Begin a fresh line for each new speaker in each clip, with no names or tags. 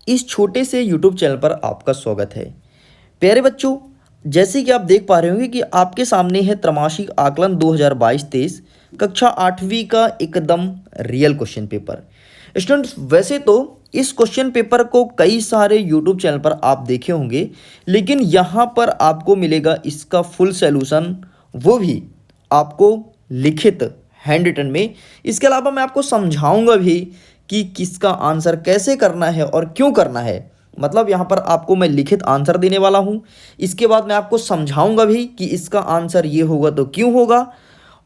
इस छोटे से YouTube चैनल पर आपका स्वागत है। प्यारे बच्चों, जैसे कि आप देख पा रहे होंगे कि आपके सामने है त्रैमासिक आकलन 2022-23 कक्षा 8वीं का एकदम रियल क्वेश्चन पेपर। स्टूडेंट्स, वैसे तो इस क्वेश्चन पेपर को कई सारे YouTube चैनल पर आप देखे होंगे, लेकिन यहाँ पर आपको मिलेगा इसका फुल सॉल्यूशन, वो भी आपको लिखित हैंड रिटन में। इसके अलावा मैं आपको समझाऊंगा भी कि किसका आंसर कैसे करना है और क्यों करना है। मतलब यहाँ पर आपको मैं लिखित आंसर देने वाला हूँ, इसके बाद मैं आपको समझाऊंगा भी कि इसका आंसर ये होगा तो क्यों होगा,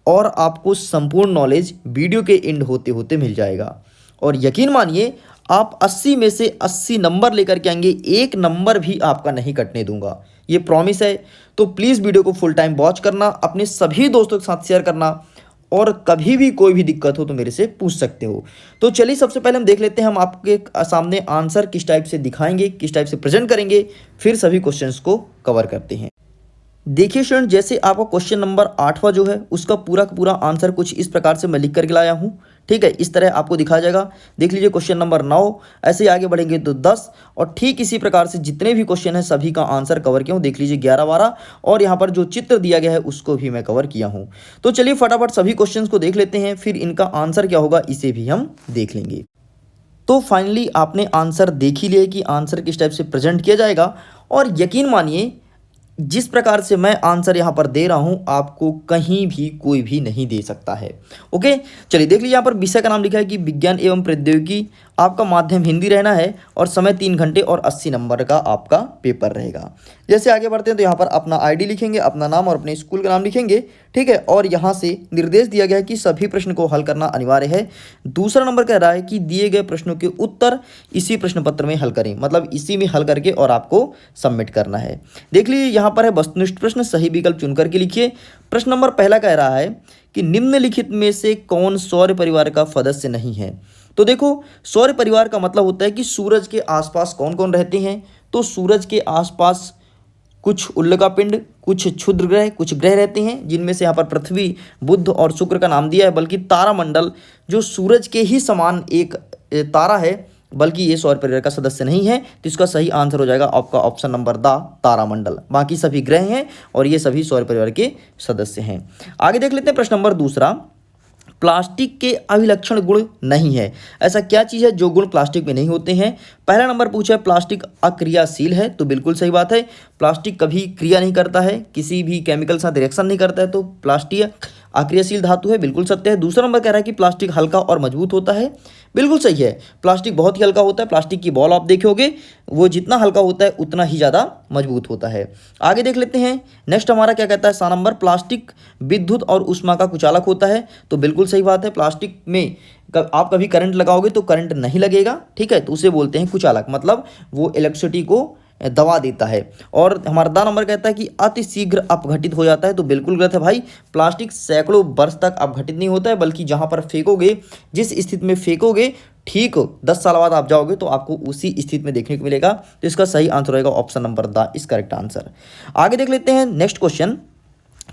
और आपको संपूर्ण नॉलेज वीडियो के एंड होते होते मिल जाएगा। और यकीन मानिए, आप 80 में से 80 नंबर लेकर के आएंगे, एक नंबर भी आपका नहीं कटने दूंगा, ये प्रॉमिस है। तो प्लीज़ वीडियो को फुल टाइम वॉच करना, अपने सभी दोस्तों के साथ शेयर करना, और कभी भी कोई भी दिक्कत हो तो मेरे से पूछ सकते हो। तो चलिए सबसे पहले हम देख लेते हैं, हम आपके सामने आंसर किस टाइप से दिखाएंगे, किस टाइप से प्रेजेंट करेंगे, फिर सभी क्वेश्चंस को कवर करते हैं। देखिए स्टूडेंट, जैसे आपका क्वेश्चन नंबर 8वां जो है उसका पूरा का पूरा आंसर कुछ इस प्रकार से मैं लिख करके लाया हूँ। ठीक है, इस तरह आपको दिखाया जाएगा। देख लीजिए क्वेश्चन नंबर 9, ऐसे ही आगे बढ़ेंगे तो 10, और ठीक इसी प्रकार से जितने भी क्वेश्चन हैं सभी का आंसर कवर किया हूँ। देख लीजिए 11, 12, और यहाँ पर जो चित्र दिया गया है उसको भी मैं कवर किया हूँ। तो चलिए फटाफट सभी क्वेश्चन को देख लेते हैं, फिर इनका आंसर क्या होगा इसे भी हम देख लेंगे। तो फाइनली आपने आंसर देख ही लिया कि आंसर किस टाइप से प्रेजेंट किया जाएगा, और यकीन मानिए जिस प्रकार से मैं आंसर यहाँ पर दे रहा हूँ आपको कहीं भी कोई भी नहीं दे सकता है। ओके, चलिए देख लीजिए, यहाँ पर विषय का नाम लिखा है कि विज्ञान एवं प्रौद्योगिकी, आपका माध्यम हिंदी रहना है, और समय 3 घंटे और 80 नंबर का आपका पेपर रहेगा। जैसे आगे बढ़ते हैं तो यहाँ पर अपना आईडी लिखेंगे, अपना नाम और अपने स्कूल का नाम लिखेंगे। ठीक है, और यहाँ से निर्देश दिया गया है कि सभी प्रश्न को हल करना अनिवार्य है। दूसरा नंबर कह रहा है कि दिए गए प्रश्नों के उत्तर इसी प्रश्न पत्र में हल करें, मतलब इसी में हल करके और आपको सबमिट करना है। देख लीजिए यहाँ पर है वस्तुनिष्ठ प्रश्न, सही विकल्प चुन करके लिखिए। प्रश्न नंबर पहला कह रहा है कि निम्नलिखित में से कौन सौर परिवार का सदस्य नहीं है। तो देखो, सौर परिवार का मतलब होता है कि सूरज के आसपास कौन कौन रहते हैं। तो सूरज के आसपास कुछ उल्कापिंड, कुछ क्षुद्र ग्रह, कुछ ग्रह रहते हैं, जिनमें से यहाँ पर पृथ्वी, बुध और शुक्र का नाम दिया है। बल्कि तारामंडल जो सूरज के ही समान एक तारा है, बल्कि ये सौर परिवार का सदस्य नहीं है। तो इसका सही आंसर हो जाएगा आपका ऑप्शन नंबर द, तारामंडल। बाकी सभी ग्रह हैं और ये सभी सौर परिवार के सदस्य हैं। आगे देख लेते हैं प्रश्न नंबर दूसरा, प्लास्टिक के अभिलक्षण गुण नहीं है। ऐसा क्या चीज़ है जो गुण प्लास्टिक में नहीं होते हैं। पहला नंबर पूछा है प्लास्टिक अक्रियाशील है, तो बिल्कुल सही बात है। प्लास्टिक कभी क्रिया नहीं करता है, किसी भी केमिकल साथ रिएक्शन नहीं करता है, तो प्लास्टिक अक्रियाशील धातु है, बिल्कुल सत्य है। दूसरा नंबर कह रहा है कि प्लास्टिक हल्का और मजबूत होता है, बिल्कुल सही है। प्लास्टिक बहुत ही हल्का होता है, प्लास्टिक की बॉल आप देखोगे वो जितना हल्का होता है उतना ही ज़्यादा मजबूत होता है। आगे देख लेते हैं, नेक्स्ट हमारा क्या कहता है, 7 नंबर, प्लास्टिक विद्युत और ऊष्मा का कुचालक होता है, तो बिल्कुल सही बात है। प्लास्टिक में आप कभी करंट लगाओगे तो करंट नहीं लगेगा, ठीक है, तो उसे बोलते हैं कुचालक, मतलब वो इलेक्ट्रिसिटी को दबा देता है। और हमारा द नंबर कहता है कि अति शीघ्र अपघटित हो जाता है, तो बिल्कुल गलत है भाई। प्लास्टिक सैकड़ों वर्ष तक अपघटित नहीं होता है, बल्कि जहां पर फेंकोगे, जिस स्थिति में फेंकोगे, ठीक 10 साल बाद आप जाओगे तो आपको उसी स्थिति में देखने को मिलेगा। तो इसका सही आंसर रहेगा option number the is correct answer. आगे देख लेते हैं नेक्स्ट क्वेश्चन,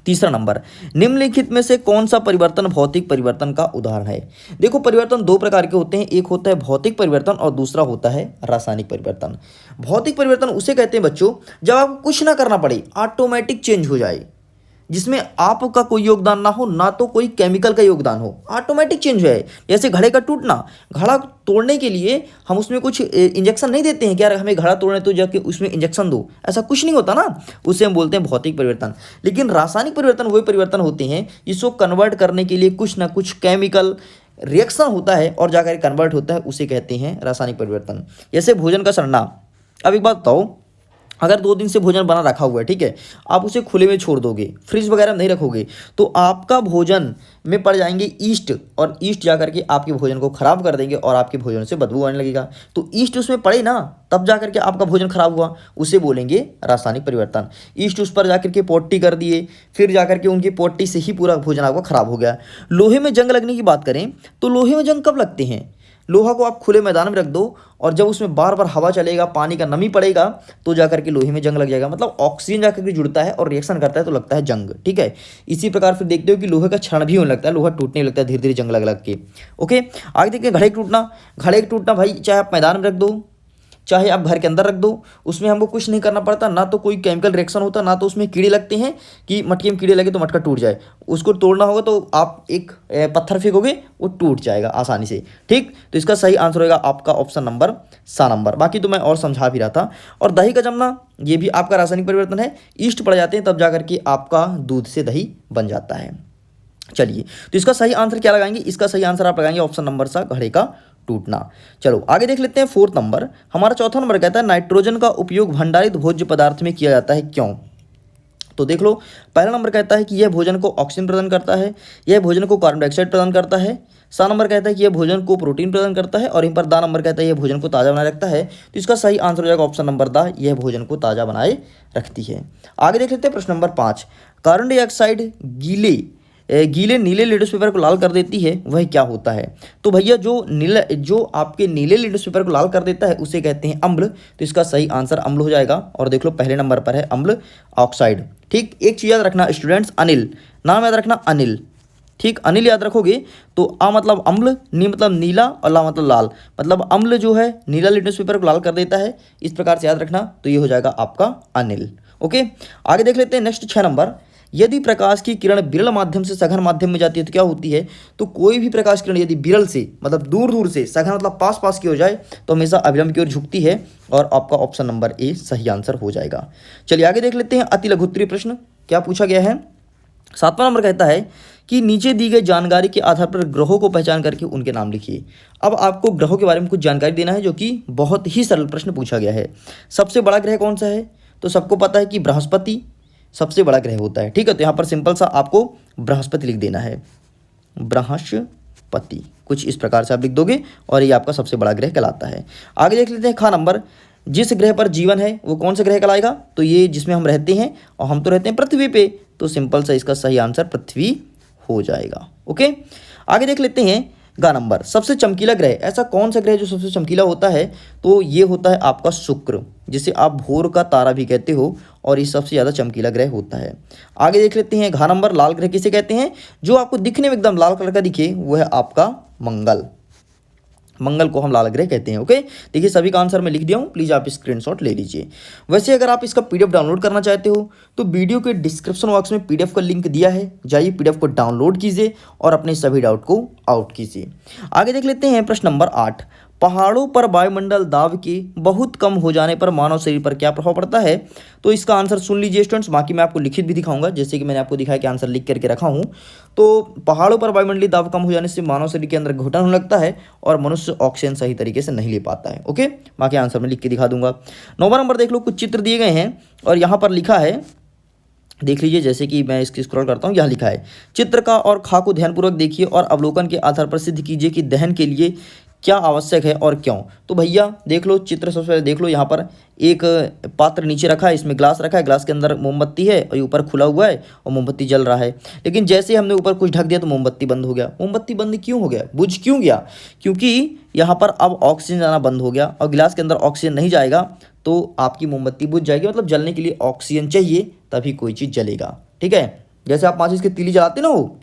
तीसरा नंबर, निम्नलिखित में से कौन सा परिवर्तन भौतिक परिवर्तन का उदाहरण है। देखो, परिवर्तन 2 प्रकार के होते हैं, एक होता है भौतिक परिवर्तन और दूसरा होता है रासायनिक परिवर्तन। भौतिक परिवर्तन उसे कहते हैं बच्चों जब आपको कुछ ना करना पड़े, ऑटोमेटिक चेंज हो जाए, जिसमें आपका कोई योगदान ना हो, ना तो कोई केमिकल का योगदान हो, ऑटोमेटिक चेंज हो जाए। जैसे घड़े का टूटना, घड़ा तोड़ने के लिए हम उसमें कुछ इंजेक्शन नहीं देते हैं कि यार हमें घड़ा तोड़ना तो जाके उसमें इंजेक्शन दो, ऐसा कुछ नहीं होता ना, उसे हम बोलते हैं भौतिक परिवर्तन। लेकिन रासायनिक परिवर्तन वही परिवर्तन होते हैं जिसको कन्वर्ट करने के लिए कुछ ना कुछ केमिकल रिएक्शन होता है और जाकर कन्वर्ट होता है, उसे कहते हैं रासायनिक परिवर्तन। जैसे भोजन का सड़ना, अब एक बात बताओ, अगर 2 दिन से भोजन बना रखा हुआ है, ठीक है, आप उसे खुले में छोड़ दोगे, फ्रिज वगैरह में नहीं रखोगे, तो आपका भोजन में पड़ जाएंगे ईस्ट, और ईस्ट जा करके आपके भोजन को खराब कर देंगे और आपके भोजन से बदबू आने लगेगा। तो ईस्ट उसमें पड़े ना, तब जा करके आपका भोजन खराब हुआ, उसे बोलेंगे रासायनिक परिवर्तन। ईस्ट उस पर जा करके पोट्टी कर दिए, फिर जा करके उनकी पोट्टी से ही पूरा भोजन आपका खराब हो गया। लोहे में जंग लगने की बात करें तो लोहे में जंग कब लगते हैं, लोहा को आप खुले मैदान में रख दो और जब उसमें बार बार हवा चलेगा, पानी का नमी पड़ेगा, तो जाकर के लोहे में जंग लग जाएगा। मतलब ऑक्सीजन जाकर के जुड़ता है और रिएक्शन करता है तो लगता है जंग, ठीक है। इसी प्रकार फिर देखते हो कि लोहे का क्षरण भी होने लगता है, लोहा टूटने लगता है धीरे धीरे जंग लग लग के। ओके, आगे देखिए घड़े टूटना, घड़े टूटना भाई चाहे आप मैदान में रख दो, चाहे आप घर के अंदर रख दो, उसमें हमको कुछ नहीं करना पड़ता, ना तो कोई केमिकल रिएक्शन होता, ना तो उसमें कीड़े लगते हैं कि मटके में कीड़े लगे तो मटका टूट जाए। उसको तोड़ना होगा तो आप एक पत्थर फेंकोगे, वो टूट जाएगा आसानी से। ठीक, तो इसका सही आंसर होगा आपका ऑप्शन नंबर सा नंबर। बाकी तो मैं और समझा भी रहा था। और दही का जमना, ये भी आपका रासायनिक परिवर्तन है, ईस्ट पड़ जाते हैं तब जाकर के आपका दूध से दही बन जाता है। चलिए, तो इसका सही आंसर क्या लगाएंगे? इसका सही आंसर आप लगाएंगे ऑप्शन नंबर सा, घड़े का टूटना। चलो आगे देख लेते हैं फोर्थ नंबर। हमारा चौथा नंबर कहता है नाइट्रोजन का उपयोग भंडारित भोज्य पदार्थ में किया जाता है, क्यों? तो देख लो, पहला नंबर कहता है कि यह भोजन को ऑक्सीजन प्रदान करता है, यह भोजन को कार्बन डाइऑक्साइड प्रदान करता है। सा नंबर कहता है कि यह भोजन को प्रोटीन प्रदान करता है। और इन पर दा नंबर कहता है यह भोजन को ताज़ा बनाए रखता है। तो इसका सही आंसर हो जाएगा ऑप्शन नंबर दा, यह भोजन को ताज़ा बनाए रखती है। आगे देख लेते हैं प्रश्न नंबर 5। कार्बन डाइऑक्साइड गीले नीले लिटमस पेपर को लाल कर देती है, वह क्या होता है? तो भैया जो आपके नीले लिटमस पेपर को लाल कर देता है उसे कहते हैं अम्ल। तो इसका सही आंसर अम्ल हो जाएगा। और देख लो पहले नंबर पर है अम्ल ऑक्साइड। ठीक, एक चीज़ याद रखना स्टूडेंट्स, अनिल नाम याद रखना, अनिल। ठीक, अनिल याद रखोगे तो आ मतलब अम्ल, नी मतलब नीला और ला मतलब लाल, मतलब अम्ल जो है नीला लिटमस पेपर को लाल कर देता है, इस प्रकार से याद रखना। तो ये हो जाएगा आपका अनिल। ओके, आगे देख लेते हैं नेक्स्ट 6 नंबर। यदि प्रकाश की किरण विरल माध्यम से सघन माध्यम में जाती है तो क्या होती है? तो कोई भी प्रकाश किरण यदि विरल से मतलब दूर दूर से, सघन मतलब पास पास की हो जाए तो हमेशा अविलंब की ओर झुकती है। और आपका ऑप्शन नंबर ए सही आंसर हो जाएगा। चलिए आगे देख लेते हैं अति लघुत्तरीय प्रश्न क्या पूछा गया है। 7वां नंबर कहता है कि नीचे दी गई जानकारी के आधार पर ग्रहों को पहचान करके उनके नाम लिखिए। अब आपको ग्रहों के बारे में कुछ जानकारी देना है, जो कि बहुत ही सरल प्रश्न पूछा गया है। सबसे बड़ा ग्रह कौन सा है? तो सबको पता है कि बृहस्पति सबसे बड़ा ग्रह होता है। ठीक है, तो यहाँ पर सिंपल सा आपको बृहस्पति लिख देना है, बृहस्पति, कुछ इस प्रकार से आप लिख दोगे और ये आपका सबसे बड़ा ग्रह कहलाता है। आगे देख लेते हैं खा नंबर। जिस ग्रह पर जीवन है वो कौन सा ग्रह कहलाएगा? तो ये जिसमें हम रहते हैं, और हम तो रहते हैं पृथ्वी पे, तो सिंपल सा इसका सही आंसर पृथ्वी हो जाएगा। ओके, आगे देख लेते हैं गा नंबर। सबसे चमकीला ग्रह, ऐसा कौन सा ग्रह जो सबसे चमकीला होता है? तो ये होता है आपका शुक्र, जिसे आप भोर का तारा भी कहते हो, और ये सबसे ज़्यादा चमकीला ग्रह होता है। आगे देख लेते हैं घा नंबर। लाल ग्रह किसे कहते हैं? जो आपको दिखने में एकदम लाल कलर का दिखे वो है आपका मंगल। मंगल को हम लाल ग्रह कहते हैं। ओके, देखिए सभी का आंसर मैं लिख दिया हूँ, प्लीज़ आप स्क्रीनशॉट ले लीजिए। वैसे अगर आप इसका पीडीएफ डाउनलोड करना चाहते हो तो वीडियो के डिस्क्रिप्शन बॉक्स में पीडीएफ का लिंक दिया है, जाइए पीडीएफ को डाउनलोड कीजिए और अपने सभी डाउट को आउट कीजिए। आगे देख लेते हैं प्रश्न नंबर 8। पहाड़ों पर वायुमंडल दाब के बहुत कम हो जाने पर मानव शरीर पर क्या प्रभाव पड़ता है? तो इसका आंसर सुन लीजिए स्टूडेंट्स, बाकी मैं आपको लिखित भी दिखाऊंगा, जैसे कि मैंने आपको दिखाया कि आंसर लिख करके रखा हूँ। तो पहाड़ों पर वायुमंडलीय दाब कम हो जाने से मानव शरीर के अंदर घुटन होने लगता है और मनुष्य ऑक्सीजन सही तरीके से नहीं ले पाता है। ओके, बाकी आंसर मैं लिख के दिखा दूंगा। 9वां नंबर देख लो, कुछ चित्र दिए गए हैं और यहाँ पर लिखा है, देख लीजिए, जैसे कि मैं इसकी स्क्रॉल करता हूँ, यहाँ लिखा है चित्र का और खा को ध्यानपूर्वक देखिए और अवलोकन के आधार पर सिद्ध कीजिए कि दहन के लिए क्या आवश्यक है और क्यों। तो भैया देख लो चित्र, सबसे पहले देख लो, यहाँ पर एक पात्र नीचे रखा है, इसमें ग्लास रखा है, ग्लास के अंदर मोमबत्ती है और ये ऊपर खुला हुआ है और मोमबत्ती जल रहा है। लेकिन जैसे हमने ऊपर कुछ ढक दिया तो मोमबत्ती बंद हो गया। मोमबत्ती बंद क्यों हो गया, बुझ क्यों गया? क्योंकि यहाँ पर अब ऑक्सीजन जाना बंद हो गया और गिलास के अंदर ऑक्सीजन नहीं जाएगा तो आपकी मोमबत्ती बुझ जाएगी। मतलब जलने के लिए ऑक्सीजन चाहिए तभी कोई चीज़ जलेगा। ठीक है, जैसे आप माचिस की तीली जलाते ना हो,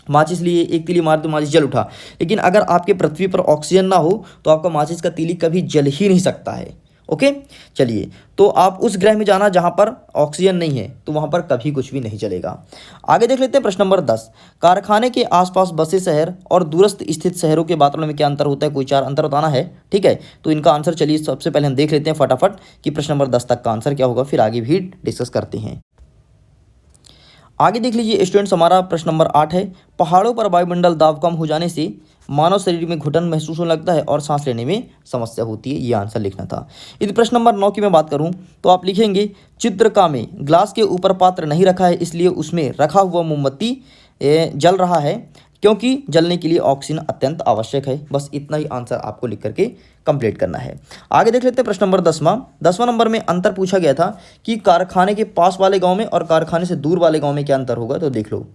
माचिस लिए एक तीली मार तो माचिस जल उठा, लेकिन अगर आपके पृथ्वी पर ऑक्सीजन ना हो तो आपका माचिस का तीली कभी जल ही नहीं सकता है। ओके, चलिए, तो आप उस ग्रह में जाना जहां पर ऑक्सीजन नहीं है, तो वहां पर कभी कुछ भी नहीं चलेगा। आगे देख लेते हैं प्रश्न नंबर 10। कारखाने के आसपास बसे शहर और दूरस्थ स्थित शहरों के वातावरण में क्या अंतर होता है? कोई 4 अंतर बताना है। ठीक है, तो इनका आंसर चलिए सबसे पहले हम देख लेते हैं फटाफट कि प्रश्न नंबर 10 तक का आंसर क्या होगा, फिर आगे भी डिस्कस करते हैं। आगे देख लीजिए स्टूडेंट्स, हमारा प्रश्न नंबर 8 है, पहाड़ों पर वायुमंडल दाब कम हो जाने से मानव शरीर में घुटन महसूस होने लगता है और सांस लेने में समस्या होती है। ये आंसर लिखना था। यदि प्रश्न नंबर 9 की मैं बात करूं तो आप लिखेंगे चित्रका में ग्लास के ऊपर पात्र नहीं रखा है, इसलिए उसमें रखा हुआ मोमबत्ती जल रहा है क्योंकि जलने के लिए ऑक्सीजन अत्यंत आवश्यक है। बस इतना ही आंसर आपको लिख करके कंप्लीट करना है। आगे देख लेते हैं प्रश्न नंबर 10वां नंबर में अंतर पूछा गया था कि कारखाने के पास वाले गांव में और कारखाने से दूर वाले गांव में क्या अंतर होगा। तो देख लो,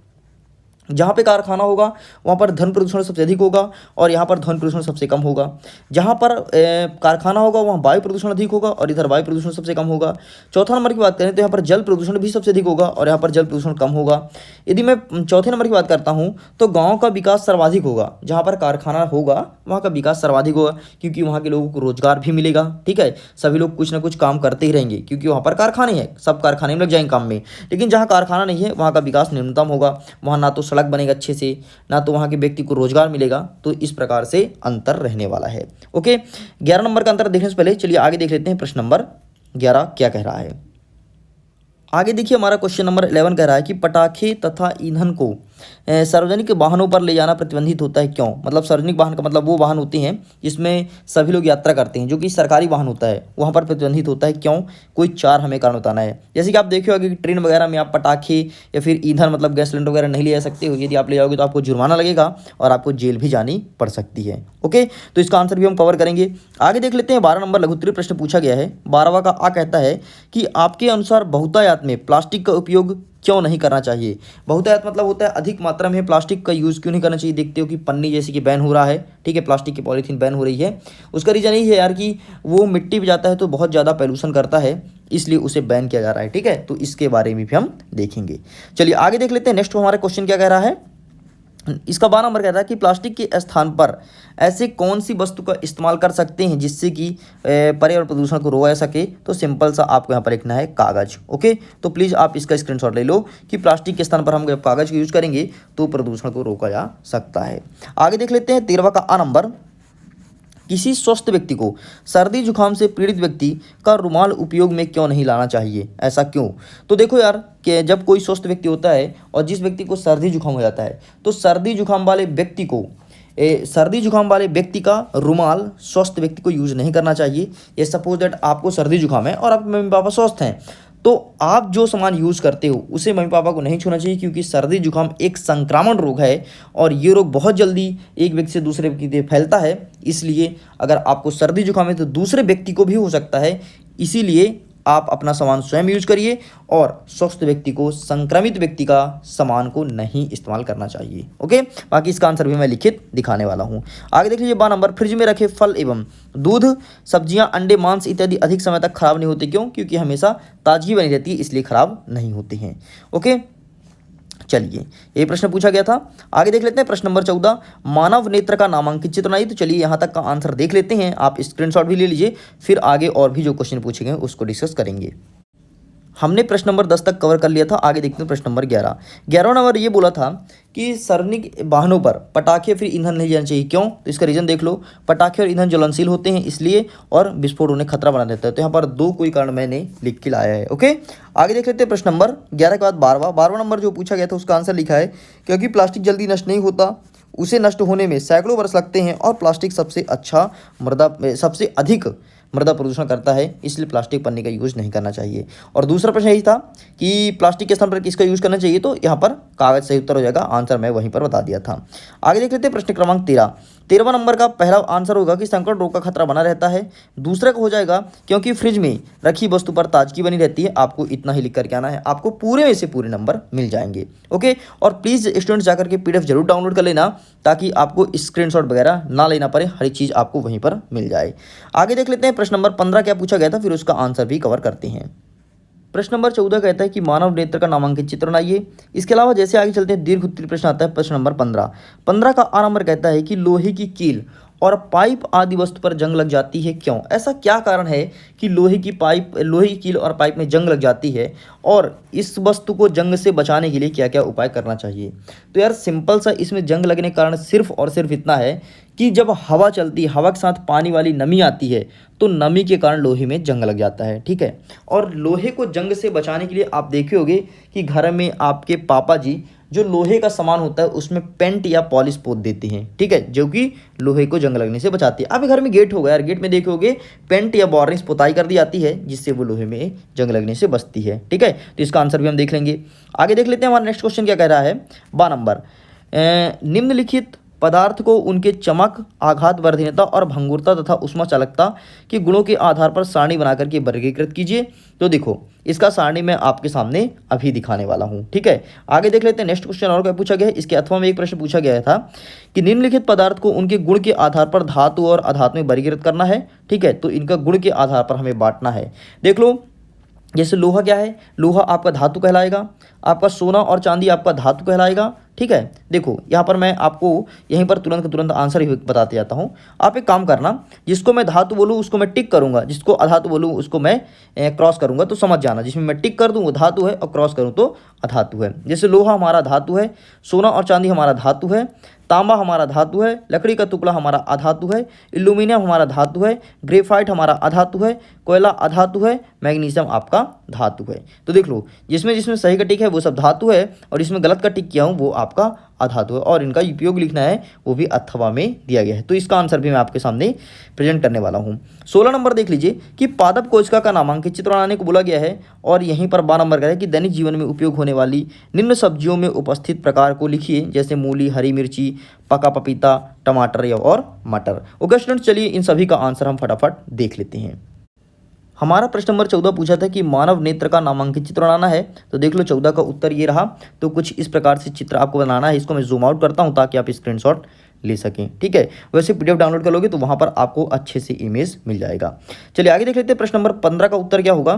जहाँ पे कारखाना होगा वहाँ पर ध्वनि प्रदूषण सबसे अधिक होगा और यहाँ पर ध्वनि प्रदूषण सबसे कम होगा। जहाँ पर कारखाना होगा वहाँ वायु प्रदूषण अधिक होगा और इधर वायु प्रदूषण सबसे कम होगा। चौथा नंबर की बात करें तो यहाँ पर जल प्रदूषण भी सबसे अधिक होगा और यहाँ पर जल प्रदूषण कम होगा। यदि मैं चौथे नंबर की बात करता हूँ तो गाँव का विकास सर्वाधिक होगा। जहाँ पर कारखाना होगा वहाँ का विकास सर्वाधिक होगा क्योंकि वहाँ के लोगों को रोजगार भी मिलेगा। ठीक है, सभी लोग कुछ ना कुछ काम करते ही रहेंगे क्योंकि वहाँ पर कारखाने हैं, सब कारखाने में लग जाएंगे काम में। लेकिन जहाँ कारखाना नहीं है वहाँ का विकास न्यूनतम होगा, वहाँ ना तो सड़क बनेगा अच्छे से, ना तो वहाँ के व्यक्ति को रोजगार मिलेगा। तो इस प्रकार से अंतर रहने वाला है। ओके, 11 नंबर का अंतर देखने से पहले चलिए आगे देख लेते हैं प्रश्न नंबर 11 क्या कह रहा है। आगे देखिए हमारा क्वेश्चन नंबर 11 कह रहा है कि पटाखे तथा ईंधन को सार्वजनिक वाहनों पर ले जाना प्रतिबंधित होता है क्यों। मतलब सार्वजनिक वाहन का मतलब वो वाहन होते हैं जिसमें सभी लोग यात्रा करते हैं, जो कि सरकारी वाहन होता है, वहाँ पर प्रतिबंधित होता है क्यों। कोई 4 हमें कारण बताना है। जैसे कि आप देखे होगे कि ट्रेन वगैरह में आप पटाखे या फिर ईंधन मतलब गैस सिलेंडर वगैरह नहीं ले जा सकते हो। यदि आप ले जाओगे तो आपको जुर्माना लगेगा और आपको जेल भी जानी पड़ सकती है। ओके, तो इसका आंसर भी हम कवर करेंगे। आगे देख लेते हैं 12 नंबर लघुत्तरीय प्रश्न पूछा गया है। 12वां का आ कहता है कि आपके अनुसार बहुतायत में प्लास्टिक का उपयोग क्यों नहीं करना चाहिए। बहुतायत मतलब होता है अधिक मात्रा में प्लास्टिक का यूज़ क्यों नहीं करना चाहिए। देखते हो कि पन्नी जैसे कि बैन हो रहा है, ठीक है, प्लास्टिक की पॉलीथीन बैन हो रही है। उसका रीज़न यही है यार कि वो मिट्टी में जाता है तो बहुत ज़्यादा पॉल्यूशन करता है, इसलिए उसे बैन किया जा रहा है। ठीक है, तो इसके बारे में भी हम देखेंगे। चलिए आगे देख लेते हैं। नेक्स्ट हमारा क्वेश्चन क्या कह रहा है। इसका 12 नंबर कहता है कि प्लास्टिक के स्थान पर ऐसे कौन सी वस्तु का इस्तेमाल कर सकते हैं जिससे कि पर्यावरण प्रदूषण को रोका जा सके। तो सिंपल सा आपको यहाँ पर लिखना है कागज़। ओके, तो प्लीज़ आप इसका स्क्रीनशॉट ले लो कि प्लास्टिक के स्थान पर हम जब कागज़ का यूज़ करेंगे तो प्रदूषण को रोका जा सकता है। आगे देख लेते हैं 13वां का आ नंबर। किसी स्वस्थ व्यक्ति को सर्दी जुकाम से पीड़ित व्यक्ति का रुमाल उपयोग में क्यों नहीं लाना चाहिए, ऐसा क्यों। तो देखो यार कि जब कोई स्वस्थ व्यक्ति होता है और जिस व्यक्ति को सर्दी जुकाम हो जाता है तो सर्दी जुकाम वाले व्यक्ति को सर्दी जुकाम वाले व्यक्ति का रुमाल स्वस्थ व्यक्ति को यूज़ नहीं करना चाहिए। ये सपोज दैट आपको सर्दी जुकाम है और आपके मम्मी पापा स्वस्थ हैं तो आप जो सामान यूज़ करते हो उसे मम्मी पापा को नहीं छूना चाहिए क्योंकि सर्दी जुकाम एक संक्रामक रोग है और ये रोग बहुत जल्दी एक व्यक्ति से दूसरे व्यक्ति में फैलता है। इसलिए अगर आपको सर्दी जुकाम है तो दूसरे व्यक्ति को भी हो सकता है, इसीलिए आप अपना सामान स्वयं यूज करिए और स्वस्थ व्यक्ति को संक्रमित व्यक्ति का सामान को नहीं इस्तेमाल करना चाहिए। ओके, बाकी इसका आंसर भी मैं लिखित दिखाने वाला हूँ। आगे देख लीजिए 12 नंबर। फ्रिज में रखे फल एवं दूध, सब्जियां, अंडे, मांस इत्यादि अधिक समय तक खराब नहीं होते क्यों। क्योंकि हमेशा ताजगी बनी रहती है इसलिए खराब नहीं होते हैं। ओके, चलिए ये प्रश्न पूछा गया था। आगे देख लेते हैं प्रश्न नंबर 14। मानव नेत्र का नामांकित चित्र बनाइए। तो चलिए यहाँ तक का आंसर देख लेते हैं, आप स्क्रीनशॉट भी ले लीजिए, फिर आगे और भी जो क्वेश्चन पूछे गए उसको डिस्कस करेंगे। हमने प्रश्न नंबर 10 तक कवर कर लिया था। आगे देखते हैं प्रश्न नंबर 11। 11वां नंबर ये बोला था कि सार्वजनिक वाहनों पर पटाखे फिर ईंधन नहीं जाना चाहिए क्यों। तो इसका रीज़न देख लो, पटाखे और ईंधन ज्वलनशील होते हैं इसलिए, और विस्फोट होने खतरा बना देता है। तो यहाँ पर 2 कोई कारण मैंने लिख के लाया है। ओके, आगे देख लेते हैं प्रश्न नंबर 11 के बाद 12वां नंबर जो पूछा गया था उसका आंसर लिखा है क्योंकि प्लास्टिक जल्दी नष्ट नहीं होता, उसे नष्ट होने में सैकड़ों वर्ष लगते हैं और प्लास्टिक सबसे अधिक मृदा प्रदूषण करता है, इसलिए प्लास्टिक पन्नी का यूज़ नहीं करना चाहिए। और दूसरा प्रश्न यही था कि प्लास्टिक के स्थान पर किसका यूज़ करना चाहिए। तो यहाँ पर कागज सही उत्तर हो जाएगा, आंसर मैं वहीं पर बता दिया था। आगे देख लेते हैं प्रश्न क्रमांक 13। 13वां नंबर का पहला आंसर होगा कि संकट रोग का खतरा बना रहता है। दूसरा का हो जाएगा क्योंकि फ्रिज में रखी वस्तु पर ताजगी बनी रहती है। आपको इतना ही लिख करके आना है, आपको पूरे में से पूरे नंबर मिल जाएंगे। ओके, और प्लीज़ स्टूडेंट्स जाकर के PDF जरूर डाउनलोड कर लेना ताकि आपको स्क्रीनशॉट वगैरह ना लेना पड़े, हर एक चीज़ आपको वहीं पर मिल जाए। आगे देख लेते हैं प्रश्न नंबर 15 क्या पूछा गया था, फिर उसका आंसर भी कवर करते हैं। प्रश्न नंबर 14 कहता है कि मानव नेत्र का नामांकित चित्र बनाइए। इसके अलावा जैसे आगे चलते हैं दीर्घ उत्तरीय प्रश्न आता है प्रश्न नंबर 15। 15 का आ नंबर कहता है कि लोहे की कील और पाइप आदि वस्तु पर जंग लग जाती है क्यों। ऐसा क्या कारण है कि लोहे की कील और पाइप में जंग लग जाती है और इस वस्तु को जंग से बचाने के लिए क्या क्या उपाय करना चाहिए। तो यार सिंपल सा इसमें जंग लगने का कारण सिर्फ और सिर्फ इतना है कि जब हवा चलती है, हवा के साथ पानी वाली नमी आती है तो नमी के कारण लोहे में जंग लग जाता है। ठीक है, और लोहे को जंग से बचाने के लिए आप देखे होंगे कि घर में आपके पापा जी जो लोहे का सामान होता है उसमें पेंट या पॉलिश पोत देते हैं। ठीक है, जो कि लोहे को जंग लगने से बचाती है। आपके घर में गेट होगा यार, गेट में देखोगे पेंट या वार्निश पोताई कर दी जाती है जिससे वो लोहे में जंग लगने से बचती है। ठीक है, तो इसका आंसर भी हम देख लेंगे। आगे देख लेते हैं हमारा नेक्स्ट क्वेश्चन क्या कह रहा है। 12 नंबर। निम्नलिखित पदार्थ को उनके चमक, आघात वर्धनीयता और भंगुरता तथा उष्मा चालकता के गुणों के आधार पर सारणी बनाकर के वर्गीकृत कीजिए। तो देखो इसका सारणी मैं आपके सामने अभी दिखाने वाला हूँ। ठीक है, आगे देख लेते हैं। नेक्स्ट क्वेश्चन और क्या पूछा गया है, इसके अथवा में एक प्रश्न पूछा गया था कि निम्नलिखित पदार्थ को उनके गुण के आधार पर धातु और अधातु में वर्गीकृत करना है। ठीक है, तो इनका गुण के आधार पर हमें बांटना है। देख लो, जैसे लोहा क्या है, लोहा आपका धातु कहलाएगा, आपका सोना और चांदी आपका धातु कहलाएगा। ठीक है, देखो यहाँ पर मैं आपको यहीं पर तुरंत का तुरंत आंसर ही बताते जाता हूँ। आप एक काम करना, जिसको मैं धातु बोलूँ उसको मैं टिक करूँगा, जिसको अधातु बोलूँ उसको मैं क्रॉस करूँगा, तो समझ जाना। जिसमें मैं टिक कर दूँ वो धातु है और क्रॉस करूँ तो अधातु है। जैसे लोहा हमारा धातु है, सोना और चांदी हमारा धातु है, तांबा हमारा धातु है, लकड़ी का टुकड़ा हमारा अधातु है, एल्यूमिनियम हमारा धातु है, ग्रेफाइट हमारा अधातु है, कोयला अधातु है, मैग्नीशियम आपका धातु है। तो देख लो, जिसमें जिसमें सही का टिक है वो सब धातु है और इसमें गलत का टिक किया हूँ वो आपका अधातु है, और इनका उपयोग लिखना है वो भी अथवा में दिया गया है। तो इसका आंसर भी मैं आपके सामने प्रेजेंट करने वाला हूँ। 16 नंबर देख लीजिए कि पादप कोशिका का नामांकित चित्र बनाने को बोला गया है, और यहीं पर 12 नंबर का है कि दैनिक जीवन में उपयोग होने वाली निम्न सब्जियों में उपस्थित प्रकार को लिखिए, जैसे मूली, हरी मिर्ची, पका पपीता, टमाटर या और मटर। ओके स्टूडेंट्स, चलिए इन सभी का आंसर हम फटाफट देख लेते हैं। हमारा प्रश्न नंबर 14 पूछा था कि मानव नेत्र का नामांकित चित्र बनाना है। तो देख लो 14 का उत्तर ये रहा। तो कुछ इस प्रकार से चित्र आपको बनाना है। इसको मैं जूम आउट करता हूँ ताकि आप स्क्रीनशॉट ले सकें। ठीक है, वैसे पीडीएफ डाउनलोड कर लोगे तो वहाँ पर आपको अच्छे से इमेज मिल जाएगा। चलिए आगे देख लेते हैं, प्रश्न नंबर 15 का उत्तर क्या होगा।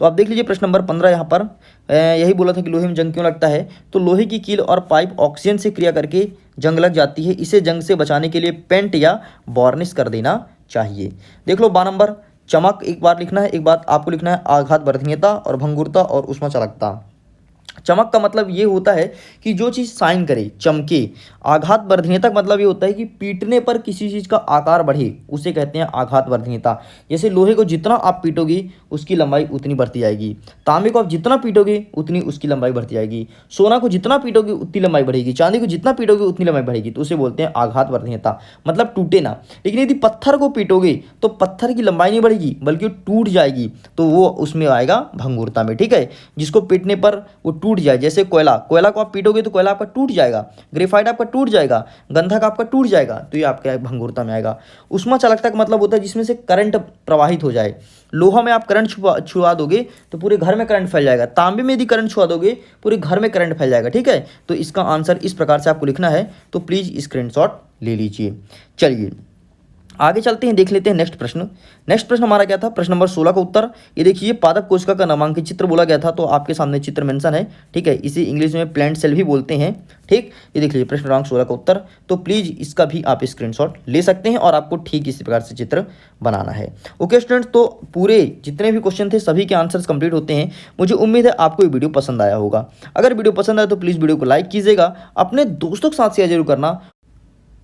तो आप देख लीजिए प्रश्न नंबर 15 यहाँ पर यही बोला था कि लोहे में जंग क्यों लगता है। तो लोहे की कील और पाइप ऑक्सीजन से क्रिया करके जंग लग जाती है। इसे जंग से बचाने के लिए पेंट या वार्निश कर देना चाहिए। देख लो 12 नंबर, चमक एक बार लिखना है, एक बात आपको लिखना है आघात वर्धनीयता और भंगुरता और उष्मा चालकता। चमक का मतलब ये होता है कि जो चीज़ शाइन करे, चमके। आघात वर्धनीयता का मतलब ये होता है कि पीटने पर किसी चीज़ का आकार बढ़े, उसे कहते हैं आघात वर्धनीयता। जैसे लोहे को जितना आप पीटोगे उसकी लंबाई उतनी बढ़ती जाएगी, तांबे को आप जितना पीटोगे उतनी उसकी लंबाई बढ़ती जाएगी, सोना को जितना पीटोगे उतनी लंबाई बढ़ेगी, चांदी को जितना पीटोगे उतनी लंबाई बढ़ेगी। तो उसे बोलते हैं आघात वर्धनीयता, मतलब टूटे ना। लेकिन यदि पत्थर को पीटोगे तो पत्थर की लंबाई नहीं बढ़ेगी बल्कि टूट जाएगी, तो वो उसमें आएगा भंगुरता में। ठीक है, जिसको पीटने पर वो टूट जाए। जैसे कोयला को आप पीटोगे तो कोयला आपका टूट जाएगा, ग्रेफाइट आपका टूट जाएगा, गंधक आपका टूट जाएगा, तो ये आपके भंगुरता में आएगा। उष्मा चालकता का मतलब होता है जिसमें से करंट प्रवाहित हो जाए। लोहा में आप करंट छुआ दोगे तो पूरे घर में करंट फैल जाएगा, तांबे में यदि करंट छुआ दोगे पूरे घर में करंट फैल जाएगा। ठीक है, तो इसका आंसर इस प्रकार से आपको लिखना है, तो प्लीज़ स्क्रीनशॉट ले लीजिए। चलिए आगे चलते हैं, देख लेते हैं नेक्स्ट प्रश्न। नेक्स्ट प्रश्न हमारा क्या था, प्रश्न नंबर 16 का उत्तर ये देखिए, पादप कोशिका का नामांकित चित्र बोला गया था, तो आपके सामने चित्र मेंशन है। ठीक है, इसे इंग्लिश में प्लांट सेल भी बोलते हैं। ठीक, ये देख लीजिए प्रश्न क्रमांक 16 का उत्तर। तो प्लीज़ इसका भी आप स्क्रीनशॉट ले सकते हैं और आपको ठीक इसी प्रकार से चित्र बनाना है। ओके स्टूडेंट्स, तो पूरे जितने भी क्वेश्चन थे सभी के आंसर्स कंप्लीट होते हैं। मुझे उम्मीद है आपको ये वीडियो पसंद आया होगा। अगर वीडियो पसंद आए तो प्लीज़ वीडियो को लाइक कीजिएगा, अपने दोस्तों के साथ शेयर जरूर करना,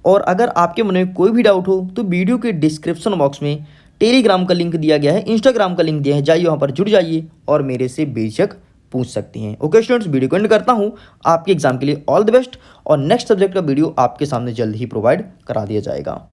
और अगर आपके मन में कोई भी डाउट हो तो वीडियो के डिस्क्रिप्शन बॉक्स में टेलीग्राम का लिंक दिया गया है, इंस्टाग्राम का लिंक दिया है, जाइए वहाँ पर जुड़ जाइए और मेरे से बेशक पूछ सकती हैं। ओके स्टूडेंट्स, वीडियो को एंड करता हूँ। आपके एग्जाम के लिए ऑल द बेस्ट, और नेक्स्ट सब्जेक्ट का वीडियो आपके सामने जल्द ही प्रोवाइड करा दिया जाएगा।